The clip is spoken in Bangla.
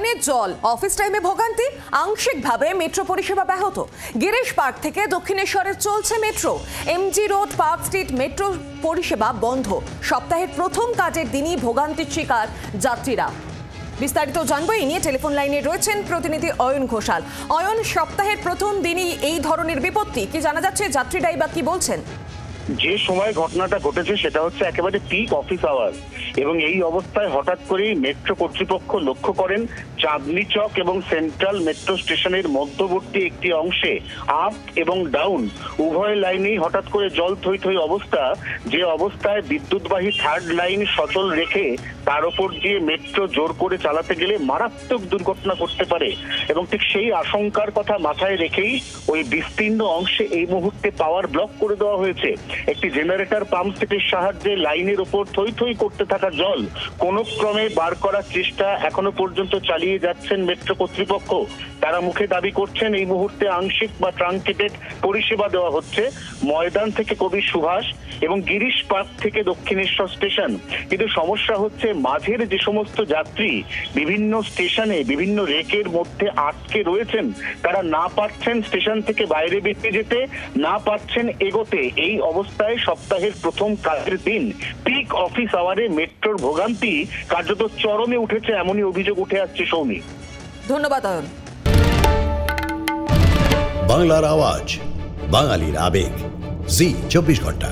লাইনে জল, অফিস টাইমে ভোগান্তি, আংশিকভাবে মেট্রো পরিষেবা ব্যাহত। গিরিশ পার্ক থেকে দক্ষিণেশ্বরে চলছে metro, MG road, park street metro পরিষেবা বন্ধ। সপ্তাহের প্রথম কাজের দিনই ভোগান্তির শিকার যাত্রীরা। বিস্তারিত জানবো এই নিয়ে টেলিফোন লাইনে রয়েছেন প্রতিনিধি অয়ন ঘোষাল। অয়ন, সপ্তাহের প্রথম দিনই এই ধরনের বিপত্তি, কি জানা যাচ্ছে? যাত্রীরাই বা কি বলছেন? যে সময় ঘটনাটা ঘটেছে সেটা হচ্ছে একেবারে পিক অফিস আওয়ার, এবং এই অবস্থায় হঠাৎ করেই মেট্রো কর্তৃপক্ষ লক্ষ্য করেন চাঁদনি চক এবং সেন্ট্রাল মেট্রো স্টেশনের মধ্যবর্তী একটি অংশে আপ এবং ডাউন উভয় লাইনেই হঠাৎ করে জল থই থই অবস্থা। যে অবস্থায় বিদ্যুৎবাহী থার্ড লাইন সচল রেখে তার উপর দিয়ে মেট্রো জোর করে চালাতে গেলে মারাত্মক দুর্ঘটনা ঘটতে পারে, এবং ঠিক সেই আশঙ্কার কথা মাথায় রেখেই ওই বিস্তীর্ণ অংশে এই মুহূর্তে পাওয়ার ব্লক করে দেওয়া হয়েছে। একটি জেনারেটর পাম্প সেটের সাহায্যে লাইনের উপর থই থই করতে থাকা জল কোনো ক্রমে বার করার চেষ্টা এখনো পর্যন্ত চালিয়ে যাচ্ছেন মেট্রো কর্তৃপক্ষ। তারা মুখে দাবি করছেন এই মুহূর্তে আংশিক বা ট্রাঙ্কেটেড পরিষেবা দেওয়া হচ্ছে ময়দান থেকে কবি সুভাষ এবং গিরিশ পার্ক থেকে দক্ষিণেশ্বর স্টেশন। কিন্তু সমস্যা হচ্ছে মাঝের যে সমস্ত যাত্রী বিভিন্ন স্টেশনে বিভিন্ন রেকের মধ্যে আটকে রয়েছেন, তারা না পারছেন স্টেশন থেকে বাইরে বেরিয়ে যেতে, না পারছেন এগোতে। এই অবস্থায় সপ্তাহের প্রথম কাজের দিন পিক অফিস আওয়ারে মেট্রোর ভোগান্তি কার্যত চরমে উঠেছে, এমনই অভিযোগ উঠে আসছে। সৌমি, ধন্যবাদ অয়ন। বাংলার আওয়াজ, বাঙালির আবেগ, জি 24 ঘন্টা।